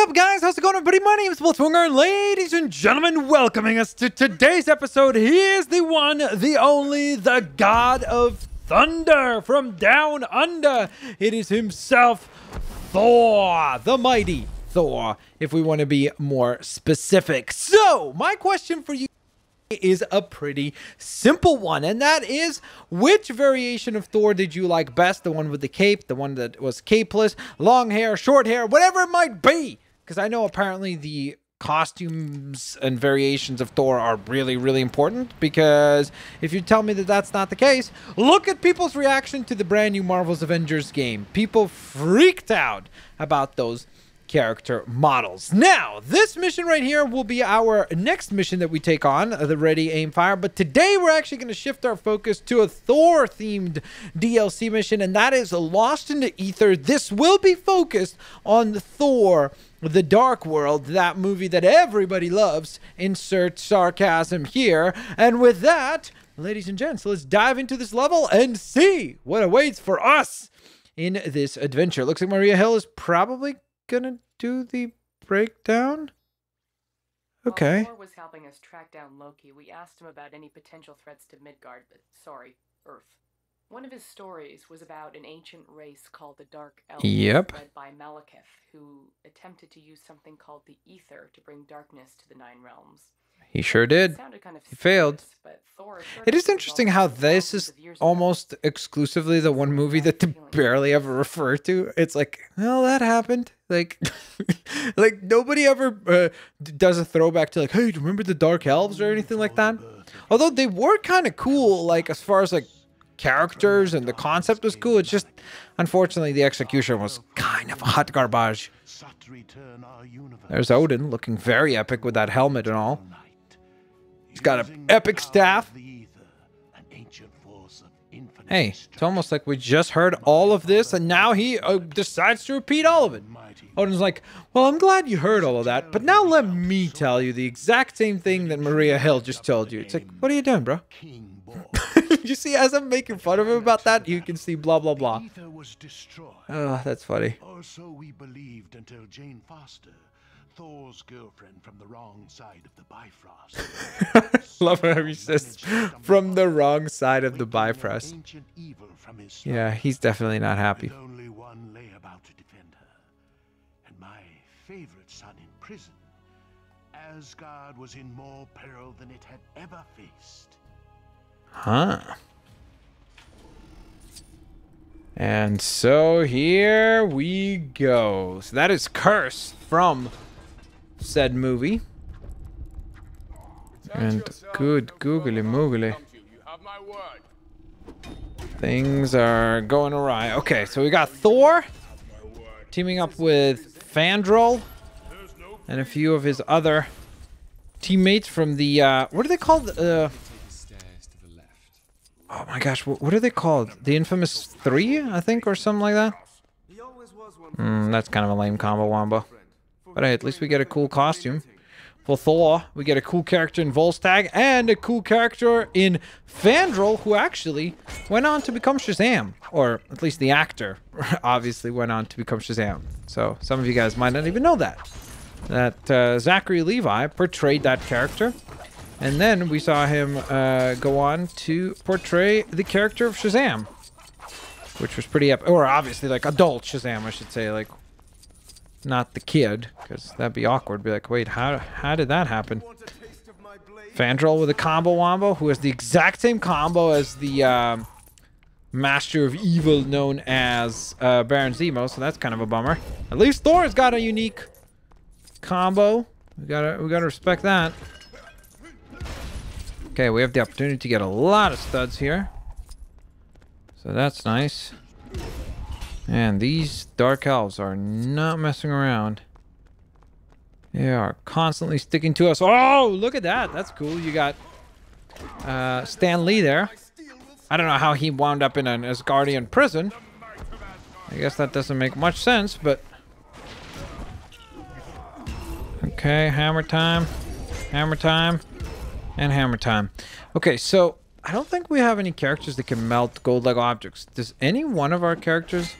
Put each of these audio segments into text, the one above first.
up, guys? How's it going, everybody? My name is Blitzwinger, and ladies and gentlemen, welcoming us to today's episode. He is the one, the only, the God of Thunder from down under. It is himself, Thor, the mighty Thor, if we want to be more specific. So, my question for you is a pretty simple one, and that is, which variation of Thor did you like best? The one with the cape, the one that was capeless, long hair, short hair, whatever it might be, because I know apparently the costumes and variations of Thor are really, really important, because if you tell me that that's not the case, look at people's reaction to the brand new Marvel's Avengers game. People freaked out about those character models. Now, this mission right here will be our next mission that we take on, the Ready, Aim, Fire. But today, we're actually going to shift our focus to a Thor-themed DLC mission, and that is Lost in the Ether. This will be focused on Thor, the Dark World, that movie that everybody loves. Insert sarcasm here. And with that, ladies and gents, let's dive into this level and see what awaits for us in this adventure. Looks like Maria Hill is probably gonna do the breakdown. Okay. While Thor was helping us track down Loki, we asked him about any potential threats to Midgard, Earth. One of his stories was about an ancient race called the Dark Elves, led by Malekith, who attempted to use something called the Ether to bring darkness to the Nine Realms. He sure did. He failed. It is interesting how this is almost exclusively the one movie that they barely ever refer to. It's like, well, that happened. Like, like nobody ever does a throwback to like, hey, do you remember the Dark Elves or anything like that? Although they were kind of cool, like as far as like characters and the concept was cool. It's just, unfortunately, the execution was kind of hot garbage. There's Odin looking very epic with that helmet and all. He's got an epic staff. Hey, it's almost like we just heard all of this, and now he decides to repeat all of it. Odin's like, well, I'm glad you heard all of that, but now let me tell you the exact same thing that Maria Hill just told you. It's like, what are you doing, bro? You see, as I'm making fun of him about that, you can see blah, blah, blah. Oh, that's funny. Or so we believed until Jane Foster, Thor's girlfriend from the wrong side of the Bifrost. Love how he says, from the wrong side of the Bifrost. Yeah, he's definitely not happy. Only one lay about to defend her. And my favorite son in prison. Asgard was in more peril than it had ever faced. Huh. And so here we go. So that is Curse from said movie. And good googly moogly. Things are going awry. Okay, so we got Thor teaming up with Fandral and a few of his other teammates from the what are they called? Oh my gosh, what are they called? The Infamous 3, I think, or something like that? That's kind of a lame combo wombo. But hey, at least we get a cool costume. For Thor, we get a cool character in Volstagg and a cool character in Fandral, who actually went on to become Shazam. Or at least the actor obviously went on to become Shazam. So some of you guys might not even know that. That Zachary Levi portrayed that character. And then we saw him go on to portray the character of Shazam, which was pretty epic. Or obviously, like, adult Shazam, I should say. Like, not the kid, because that'd be awkward. Be like, wait, how did that happen? Fandral with a combo wombo, who has the exact same combo as the Master of Evil known as Baron Zemo, so that's kind of a bummer. At least Thor's got a unique combo. We gotta respect that. Okay, we have the opportunity to get a lot of studs here. So that's nice. And these Dark Elves are not messing around. They are constantly sticking to us. Oh, look at that. That's cool. You got Stan Lee there. I don't know how he wound up in an Asgardian prison. I guess that doesn't make much sense, but... Okay, hammer time. Hammer time. And hammer time. Okay, so I don't think we have any characters that can melt gold Lego objects. Does any one of our characters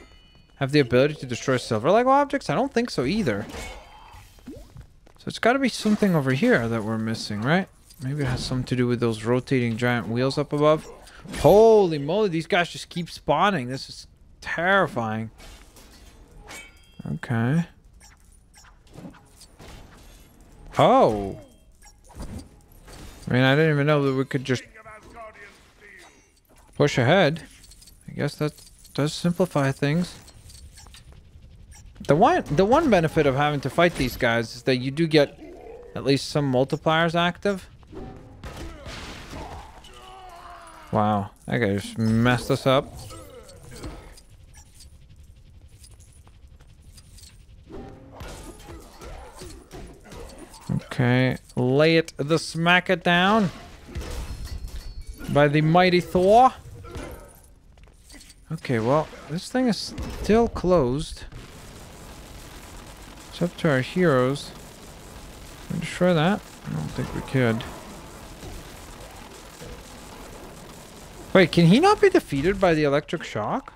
have the ability to destroy silver Lego objects? I don't think so either. So it's got to be something over here that we're missing, right? Maybe it has something to do with those rotating giant wheels up above. Holy moly, these guys just keep spawning. This is terrifying. Okay. Oh. I mean, I didn't even know that we could just push ahead. I guess that does simplify things. The one benefit of having to fight these guys is that you do get at least some multipliers active. Wow, that guy just messed us up. Okay, smack it down by the mighty Thor. Okay, well, this thing is still closed. It's up to our heroes. Can we destroy that? I don't think we could. Wait, can he not be defeated by the electric shock?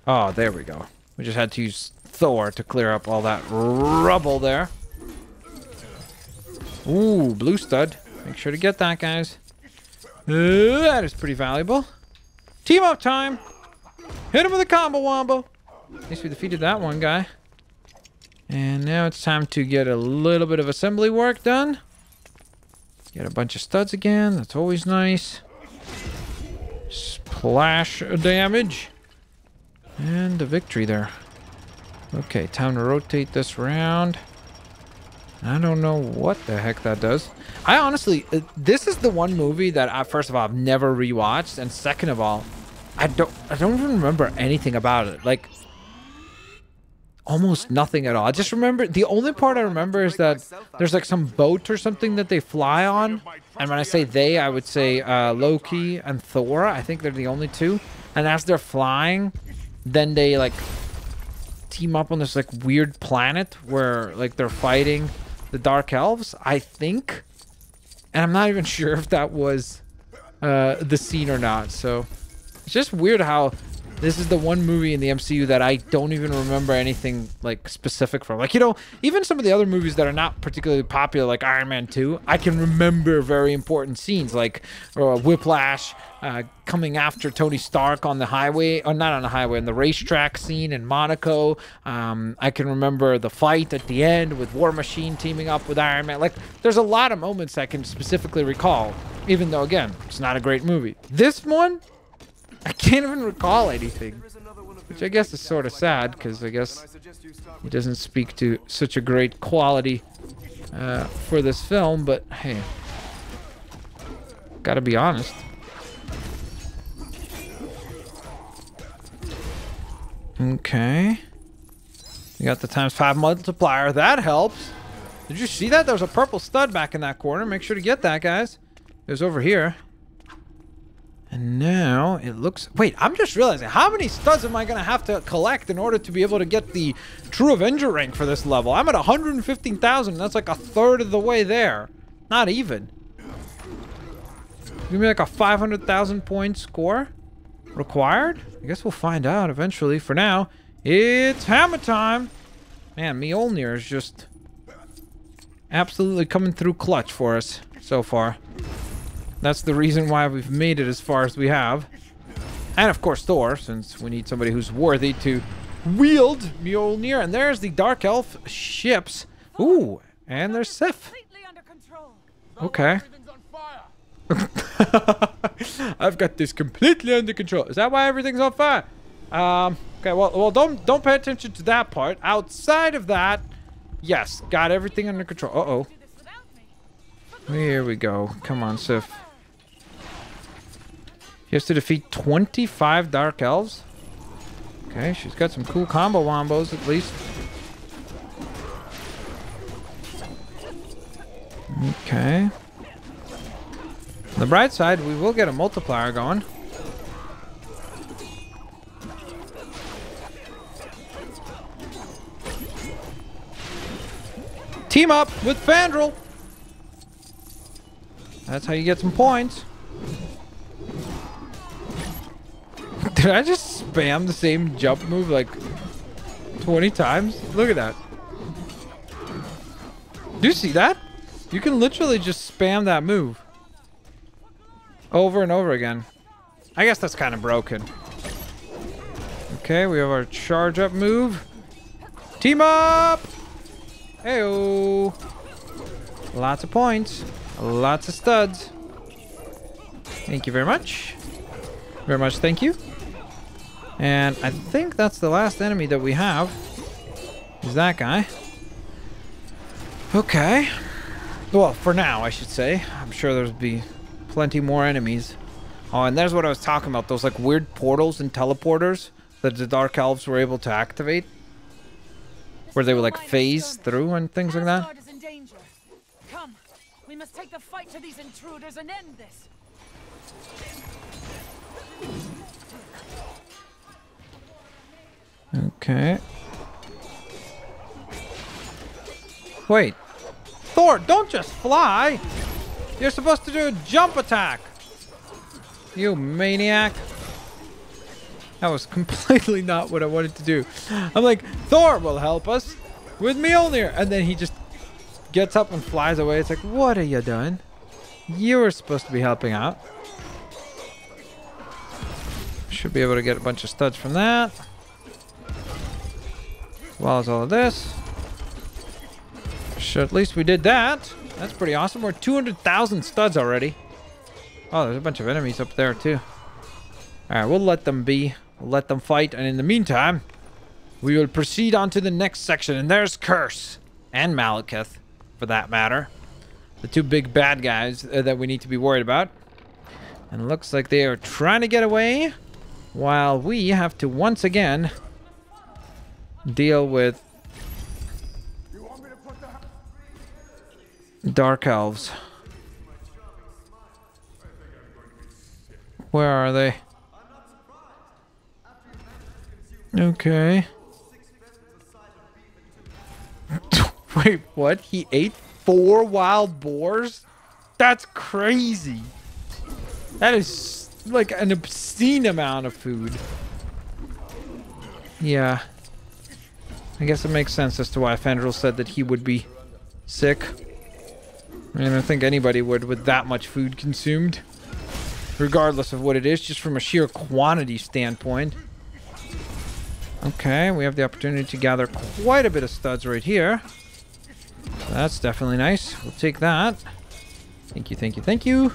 Oh, there we go. We just had to use Thor to clear up all that rubble there. Ooh, blue stud. Make sure to get that, guys. That is pretty valuable. Team up time. Hit him with a combo wombo. At least we defeated that one guy. And now it's time to get a little bit of assembly work done. Get a bunch of studs again. That's always nice. Splash damage. And a victory there. Okay, time to rotate this around. I don't know what the heck that does. I honestly, this is the one movie that first of all, I've never rewatched. And second of all, I don't even remember anything about it. Like, almost nothing at all. I just remember, the only part I remember is that there's like some boat or something that they fly on. And when I say they, I would say Loki and Thor. I think they're the only two. And as they're flying, then they like team up on this like weird planet where like they're fighting the Dark Elves, I think. And I'm not even sure if that was the scene or not. So it's just weird how this is the one movie in the MCU that I don't even remember anything like specific from. Like, you know, even some of the other movies that are not particularly popular, like Iron Man 2, I can remember very important scenes, like Whiplash coming after Tony Stark on the highway, or not on the highway, on the racetrack scene in Monaco. I can remember the fight at the end with War Machine teaming up with Iron Man. Like, there's a lot of moments I can specifically recall, even though, again, it's not a great movie. This one, I can't even recall anything, which I guess is sort of sad, because I guess it doesn't speak to such a great quality for this film, but hey, gotta be honest. Okay. You got the ×5 multiplier. That helps. Did you see that? There was a purple stud back in that corner. Make sure to get that, guys. It was over here. And now it looks... Wait, I'm just realizing, how many studs am I going to have to collect in order to be able to get the True Avenger rank for this level? I'm at 115,000. That's like a third of the way there. Not even. Give me like a 500,000 point score required? I guess we'll find out eventually. For now, it's hammer time. Man, Mjolnir is just absolutely coming through clutch for us so far. That's the reason why we've made it as far as we have. And of course Thor, since we need somebody who's worthy to wield Mjolnir. And there's the Dark Elf ships. Ooh, and there's Sif. Okay. I've got this completely under control. Is that why everything's on fire? Okay, well don't pay attention to that part. Outside of that, yes, got everything under control. Uh-oh. Here we go. Come on, Sif. He has to defeat 25 Dark Elves. Okay, she's got some cool combo wombos at least. Okay. On the bright side, we will get a multiplier going. Team up with Fandral. That's how you get some points. Did I just spam the same jump move like 20 times? Look at that. Do you see that? You can literally just spam that move over and over again. I guess that's kind of broken. Okay, we have our charge up move. Team up! Heyo! Lots of points. Lots of studs. Thank you very much. Very much thank you. And I think that's the last enemy that we have. Is that guy. Okay. Well, for now, I should say. I'm sure there'll be plenty more enemies. Oh, and there's what I was talking about. Those like weird portals and teleporters that the Dark Elves were able to activate. Where they would like phase through and things like that. Come, we must take the fight to these intruders and end this. Okay. Wait. Thor, don't just fly! You're supposed to do a jump attack! You maniac. That was completely not what I wanted to do. I'm like, Thor will help us with Mjolnir. And then he just gets up and flies away. It's like, what are you doing? You were supposed to be helping out. Should be able to get a bunch of studs from that. As well as all of this. So at least we did that. That's pretty awesome. We're 200,000 studs already. Oh, there's a bunch of enemies up there too. Alright, we'll let them be. We'll let them fight. And in the meantime, we will proceed on to the next section. And there's Curse. And Malekith, for that matter. The two big bad guys that we need to be worried about. And it looks like they are trying to get away. While we have to once again deal with Dark Elves. Where are they? Okay. Wait, what? He ate 4 wild boars? That's crazy. That is like an obscene amount of food. Yeah. I guess it makes sense as to why Fandral said that he would be sick. I mean, I don't think anybody would with that much food consumed. Regardless of what it is, just from a sheer quantity standpoint. Okay, we have the opportunity to gather quite a bit of studs right here. So that's definitely nice. We'll take that. Thank you, thank you, thank you.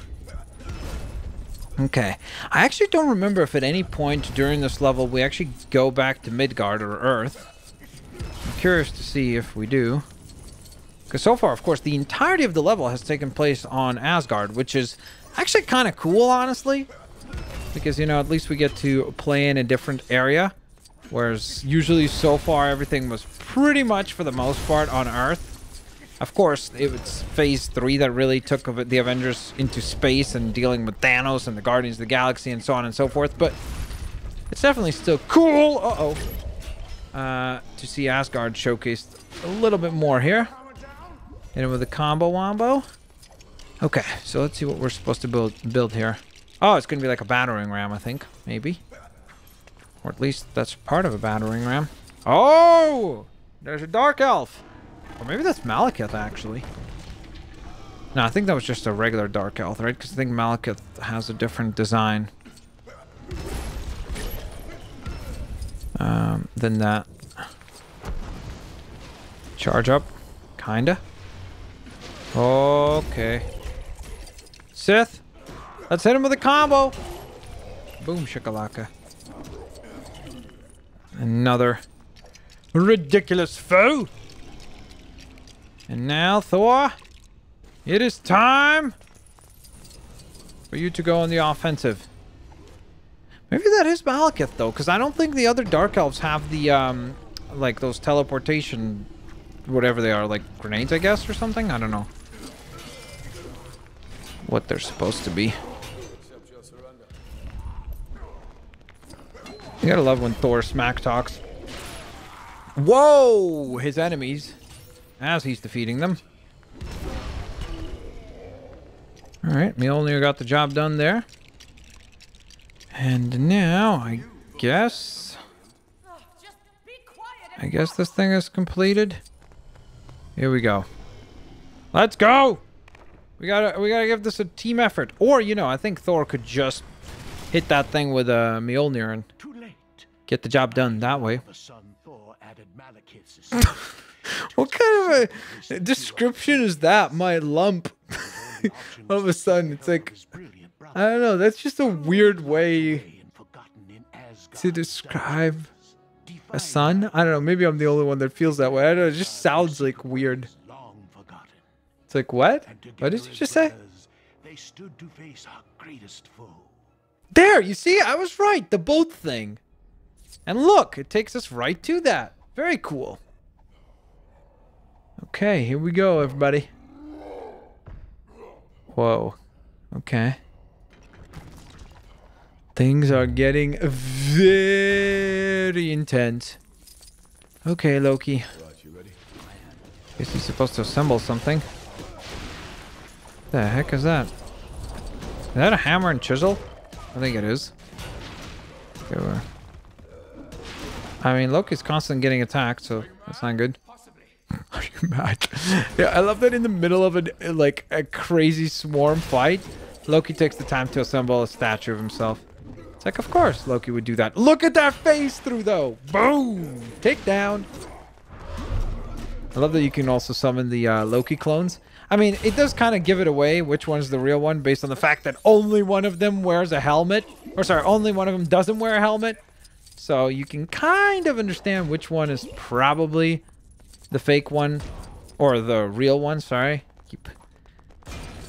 Okay. I actually don't remember if at any point during this level we actually go back to Midgard or Earth. I'm curious to see if we do. Because so far, of course, the entirety of the level has taken place on Asgard, which is actually kind of cool, honestly. Because, you know, at least we get to play in a different area. Whereas usually so far everything was pretty much, for the most part, on Earth. Of course, it was Phase 3 that really took the Avengers into space and dealing with Thanos and the Guardians of the Galaxy and so on and so forth. But it's definitely still cool. To see Asgard showcased a little bit more here. Hit him with a combo wombo. Okay, so let's see what we're supposed to build here. Oh, it's going to be like a battering ram, I think. Maybe. Or at least that's part of a battering ram. Oh! There's a Dark Elf. Or maybe that's Malekith, actually. No, I think that was just a regular Dark Elf, right? Because I think Malekith has a different design. Than that. Charge up. Kinda. Okay. Sith. Let's hit him with a combo. Boom shakalaka. Another ridiculous foe. And now, Thor, it is time for you to go on the offensive. Maybe that is Malekith, though, because I don't think the other Dark Elves have the, like, those teleportation, whatever they are, like grenades, I guess, or something? I don't know what they're supposed to be. You gotta love when Thor smack talks. Whoa! His enemies. As he's defeating them. Alright, Mjolnir got the job done there. And now, I guess this thing is completed. Here we go. Let's go. We gotta give this a team effort. Or, you know, I think Thor could just hit that thing with a Mjolnir and get the job done that way. What kind of a description is that? My lump. All of a sudden, it's like, I don't know. That's just a weird way to describe a son. I don't know. Maybe I'm the only one that feels that way. I don't know. It just sounds like weird. It's like, what? What did you just say? They stood to face our greatest foe. There, you see? I was right. The boat thing. And look, it takes us right to that. Very cool. Okay, here we go, everybody. Whoa. Okay. Things are getting very intense. Okay, Loki. Guess he's supposed to assemble something. What the heck is that? Is that a hammer and chisel? I think it is. Okay, I mean, Loki's constantly getting attacked, so that's not good. Are you mad? Yeah, I love that in the middle of a crazy swarm fight, Loki takes the time to assemble a statue of himself. It's like, of course Loki would do that. Look at that phase through, though. Boom! Take down. I love that you can also summon the Loki clones. I mean, it does kind of give it away which one's the real one based on the fact that only one of them wears a helmet. Or sorry, only one of them doesn't wear a helmet. So you can kind of understand which one is probably the fake one. Or the real one, sorry. Keep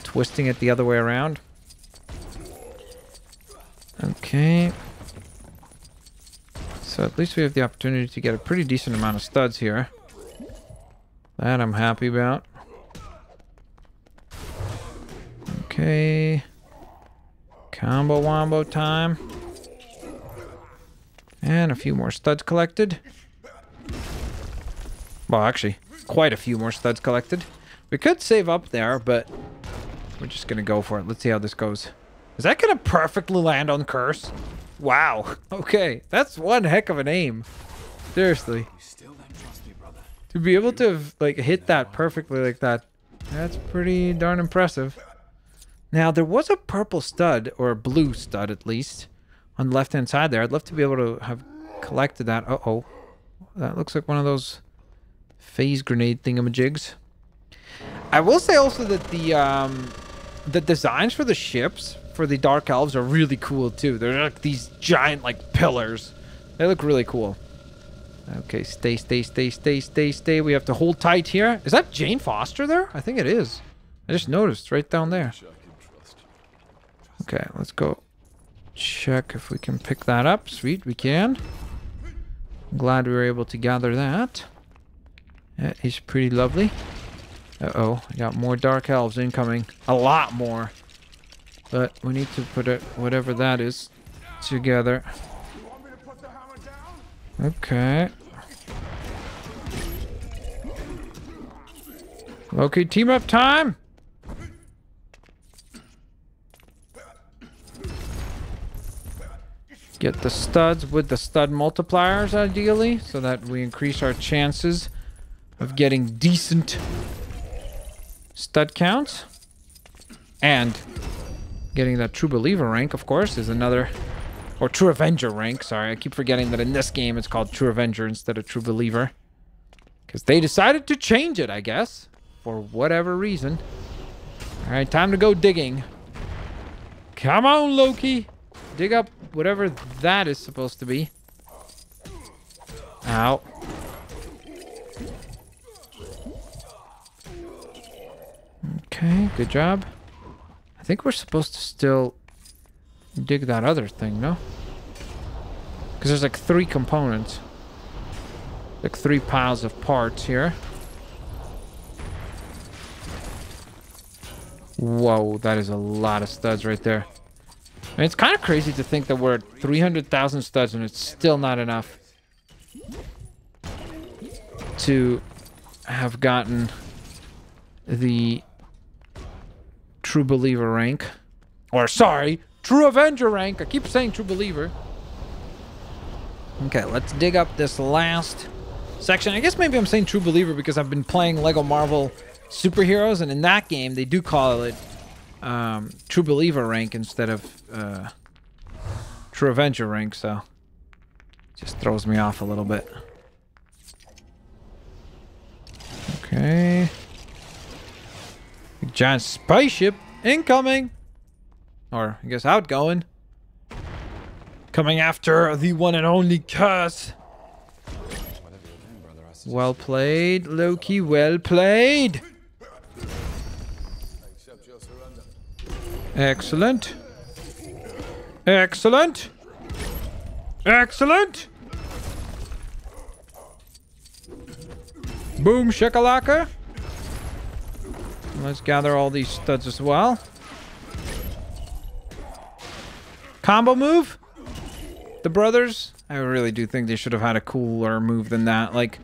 twisting it the other way around. Okay. So at least we have the opportunity to get a pretty decent amount of studs here. That I'm happy about. Okay. Combo wombo time. And a few more studs collected. Well, actually, quite a few more studs collected. We could save up there, but we're just going to go for it. Let's see how this goes. Is that going to perfectly land on Curse? Wow. Okay. That's one heck of an aim. Seriously. To be able to like hit that perfectly like that, that's pretty darn impressive. Now, there was a purple stud, or a blue stud at least, on the left-hand side there. I'd love to be able to have collected that. Uh-oh. That looks like one of those phase grenade thingamajigs. I will say also that the designs for the ships for the Dark Elves are really cool too. They're like these giant like pillars. They look really cool. Okay, stay. We have to hold tight here. Is that Jane Foster there? I think it is. I just noticed right down there. Okay, let's go check if we can pick that up. Sweet, we can. I'm glad we were able to gather that. That is pretty lovely. Uh-oh, we got more Dark Elves incoming. A lot more. But we need to put it, whatever that is, together. Okay. Loki, team up time! Get the studs with the stud multipliers, ideally, so that we increase our chances of getting decent stud counts. And getting that True Believer rank, of course, is another... Or True Avenger rank, sorry. I keep forgetting that in this game it's called True Avenger instead of True Believer. Because they decided to change it, I guess. For whatever reason. Alright, time to go digging. Come on, Loki! Dig up whatever that is supposed to be. Ow. Okay, good job. I think we're supposed to still dig that other thing, no? Because there's like 3 components. Like 3 piles of parts here. Whoa, that is a lot of studs right there. I mean, it's kind of crazy to think that we're at 300,000 studs and it's still not enough to have gotten the True Believer rank. Or, sorry, True Avenger rank. I keep saying True Believer. Okay, let's dig up this last section. I guess maybe I'm saying True Believer because I've been playing Lego Marvel superheroes, and in that game they do call it True Believer rank instead of True Avenger rank, so just throws me off a little bit. Okay. Big giant spaceship incoming, or I guess outgoing. Coming after the one and only Curse. Well played, Loki. Well played. Excellent. Excellent. Excellent. Boom shakalaka. Let's gather all these studs as well. Combo move. The brothers. I really do think they should have had a cooler move than that. Like,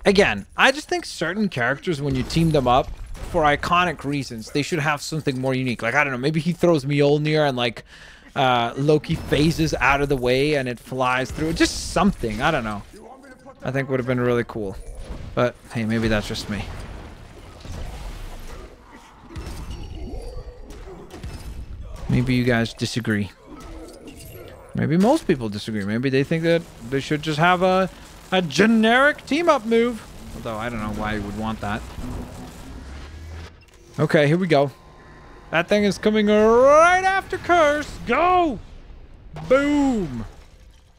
again, I just think certain characters, when you team them up for iconic reasons, they should have something more unique. Like, I don't know, maybe he throws Mjolnir and like Loki phases out of the way and it flies through. Just something. I don't know. I think would have been really cool. But hey, maybe that's just me. Maybe you guys disagree. Maybe most people disagree. Maybe they think that they should just have a generic team-up move. Although, I don't know why you would want that. Okay, here we go. That thing is coming right after Curse. Go! Boom!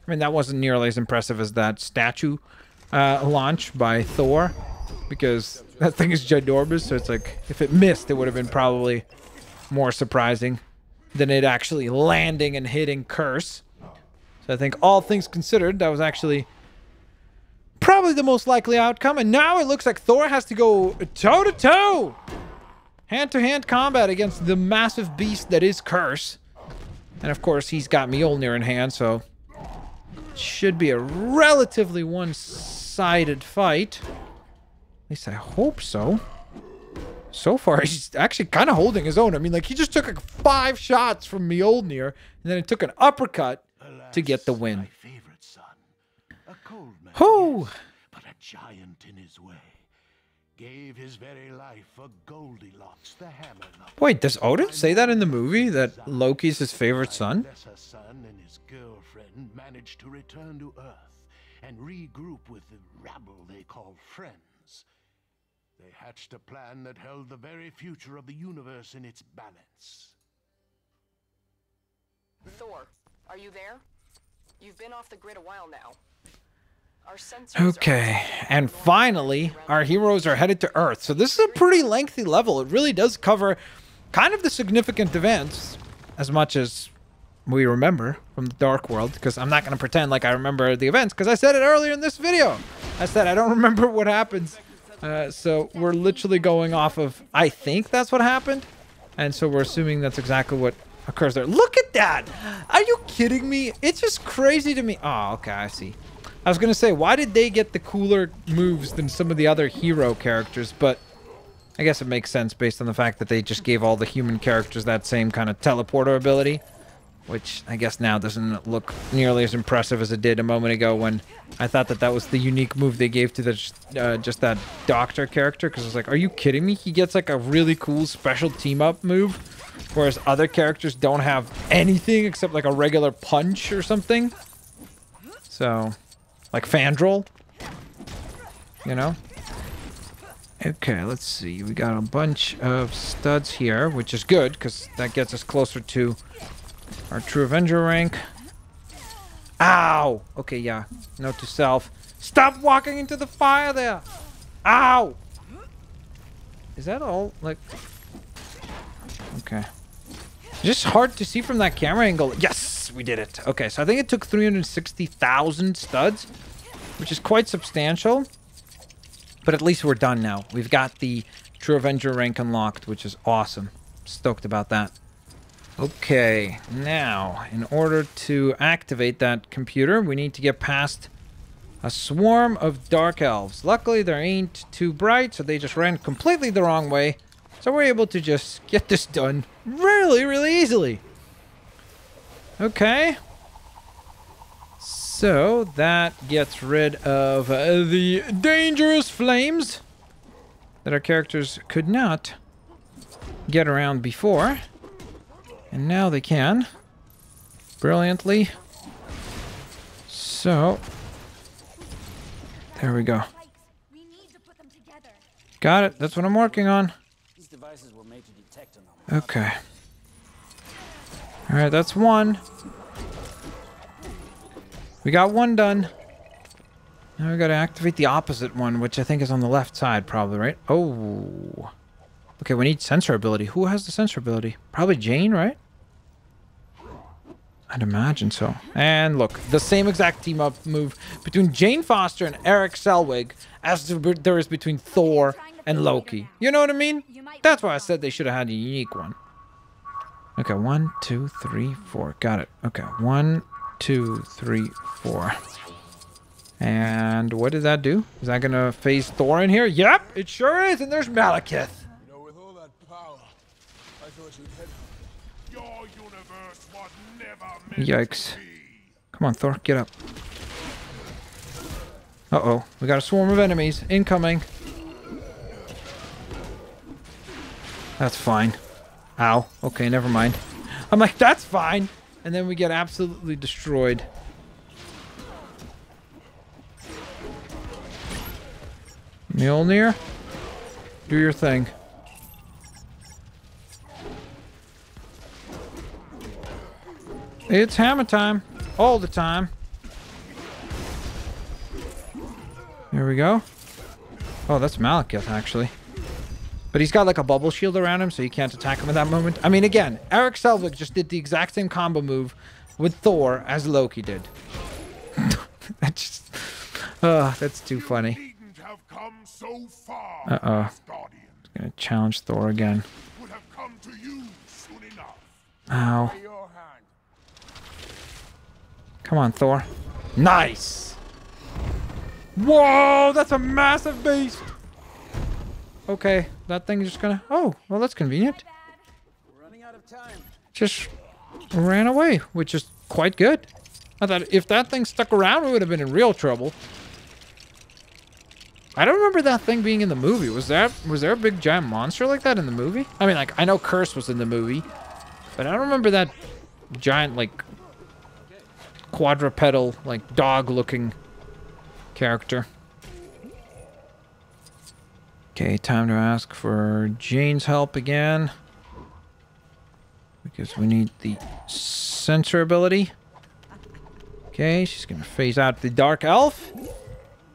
I mean, that wasn't nearly as impressive as that statue launch by Thor. Because that thing is ginormous, so it's like, if it missed, it would have been probably more surprising than it actually landing and hitting Curse. So I think all things considered, that was actually probably the most likely outcome. And now it looks like Thor has to go toe-to-toe, hand-to-hand combat against the massive beast that is Curse. And of course, he's got Mjolnir in hand, so it should be a relatively one-sided fight. At least I hope so. So far, he's actually kind of holding his own. I mean, like, he just took like 5 shots from Mjolnir, and then it took an uppercut to get the win. My favorite son, a cold man, Who? yes, but a giant in his way, gave his very life for Goldilocks, the hammer lover. Wait, does Odin say that in the movie, that Loki's his favorite son? My lesser son and his girlfriend managed to return to Earth and regroup with the rabble they call friends. They hatched a plan that held the very future of the universe in its balance. Thor, are you there? You've been off the grid a while now. Our sensors Okay, and finally, our heroes are headed to Earth. So this is a pretty lengthy level. It really does cover kind of the significant events, as much as we remember from the Dark World, because I'm not going to pretend like I remember the events, because I said it earlier in this video. I said I don't remember what happens. So we're literally going off of, I think that's what happened. And so we're assuming that's exactly what occurs there. Look at that! Are you kidding me? It's just crazy to me. Oh, okay, I see. I was going to say, why did they get the cooler moves than some of the other hero characters? But I guess it makes sense based on the fact that they just gave all the human characters that same kind of teleporter ability. Which I guess now doesn't look nearly as impressive as it did a moment ago when I thought that that was the unique move they gave to the, just that doctor character. Because I was like, are you kidding me? He gets like a really cool special team-up move. Whereas other characters don't have anything except like a regular punch or something. So, like Fandral. You know? Okay, let's see. We got a bunch of studs here, which is good because that gets us closer to our True Avenger rank. Ow! Okay, yeah. Note to self. Stop walking into the fire there! Ow! Is that all? Like... Okay. Just hard to see from that camera angle. Yes! We did it. Okay, so I think it took 360,000 studs, which is quite substantial. But at least we're done now. We've got the True Avenger rank unlocked, which is awesome. Stoked about that. Okay, now, in order to activate that computer, we need to get past a swarm of dark elves. Luckily, they ain't too bright, so they just ran completely the wrong way. So we're able to just get this done really, really easily. Okay. So, that gets rid of the dangerous flames that our characters could not get around before. And now they can. Brilliantly. So, there we go. Got it. That's what I'm working on. Okay. Alright, that's one. We got one done. Now we gotta activate the opposite one, which I think is on the left side, probably, right? Oh. Okay, we need sensor ability. Who has the sensor ability? Probably Jane, right? I'd imagine so. And look, the same exact team-up move between Jane Foster and Eric Selvig as there is between Thor and Loki. You know what I mean? That's why I said they should have had a unique one. Okay, 1, 2, 3, 4. Got it. Okay, 1, 2, 3, 4. And what does that do? Is that gonna phase Thor in here? Yep, it sure is. And there's Malekith. You know, with all that power, I thought you'd hit Your universe was never meant Yikes. to be. Come on, Thor, get up. Uh-oh, we got a swarm of enemies incoming. That's fine. Ow. Okay, never mind. I'm like, that's fine. And then we get absolutely destroyed. Mjolnir, do your thing. It's hammer time. All the time. Here we go. Oh, that's Malekith, actually. But he's got like a bubble shield around him, so you can't attack him at that moment. I mean, again, Eric Selvig just did the exact same combo move with Thor as Loki did. That's too funny. Uh-oh. He's gonna challenge Thor again. Ow. Come on, Thor. Nice! Whoa, that's a massive beast! Okay, that thing is just gonna... Oh, well, that's convenient. We're running out of time. Just ran away, which is quite good. I thought if that thing stuck around, we would have been in real trouble. I don't remember that thing being in the movie. Was there a big giant monster like that in the movie? I mean, like, I know Curse was in the movie, but I don't remember that giant, like, quadrupedal, like, dog-looking character. Okay, time to ask for Jane's help again. Because we need the sensor ability. Okay, she's gonna phase out the Dark Elf.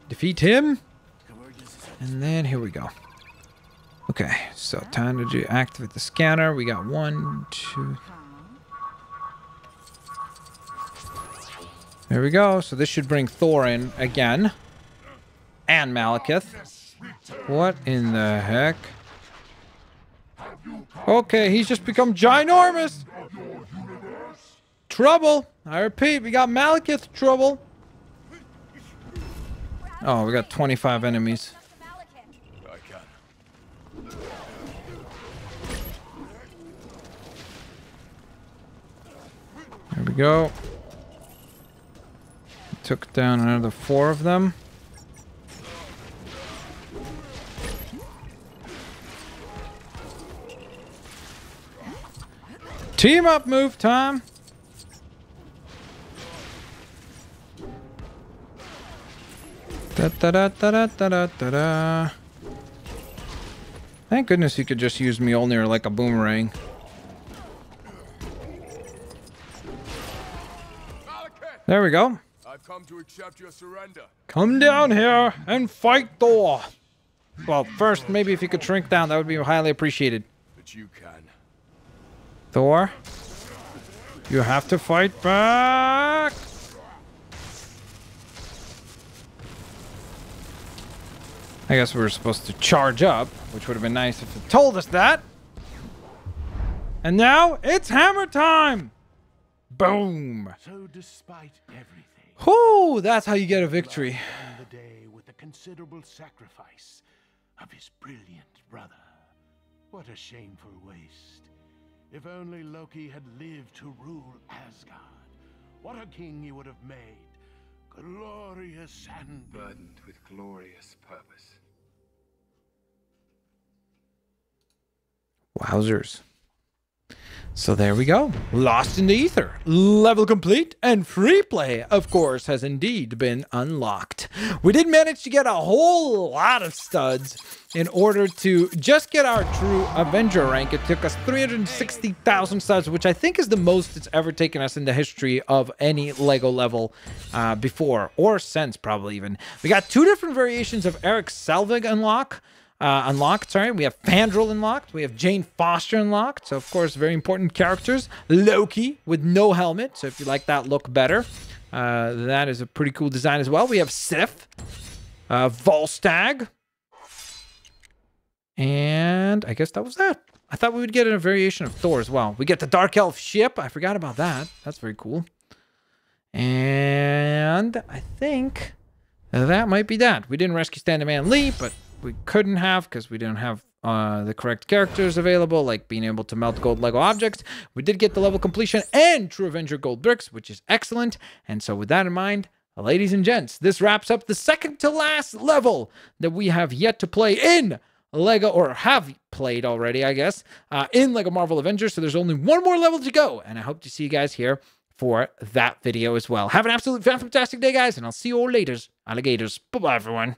Defeat him. And then here we go. Okay, so time to activate the scanner. We got 1, 2. There we go. So this should bring Thor in again. And Malekith. What in the heck? Okay, he's just become ginormous. Trouble. I repeat, we got Malekith trouble. Oh, we got 25 enemies. There we go. Took down another 4 of them. Team up move time. Da da da da da da da da. Thank goodness you could just use Mjolnir like a boomerang. There we go. I've come to accept your surrender. Come down here and fight Thor. Well, first, maybe if you could shrink down, that would be highly appreciated. But you can. Thor, you have to fight back. I guess we were supposed to charge up, which would have been nice if it told us that. And now it's hammer time. Boom. So despite everything, Whoo, that's how you get a victory. the day with the considerable sacrifice of his brilliant brother. What a shameful waste. If only Loki had lived to rule Asgard. What a king he would have made. Glorious and burdened with glorious purpose. Wowzers. So there we go. Lost in the Ether. Level complete, and free play, of course, has indeed been unlocked. We did manage to get a whole lot of studs in order to just get our true Avenger rank. It took us 360,000 studs, which I think is the most it's ever taken us in the history of any LEGO level before, or since probably even. We got 2 different variations of Eric Selvig unlocked. We have Fandral unlocked. We have Jane Foster unlocked. So, of course, very important characters. Loki with no helmet. So, if you like that look better, that is a pretty cool design as well. We have Sif, Volstagg, and I guess that was that. I thought we would get a variation of Thor as well. We get the Dark Elf ship. I forgot about that. That's very cool. And I think that might be that. We didn't rescue Stand-A-Man Lee, but we couldn't have because we didn't have the correct characters available, like being able to melt gold Lego objects. We did get the level completion and True Avenger gold bricks, which is excellent. And so with that in mind, ladies and gents, this wraps up the second to last level that we have yet to play in LEGO, or have played already, I guess, in LEGO Marvel Avengers. So there's only one more level to go, and I hope to see you guys here for that video as well. Have an absolute fantastic day, guys, and I'll see you all later, alligators. Bye-bye, everyone.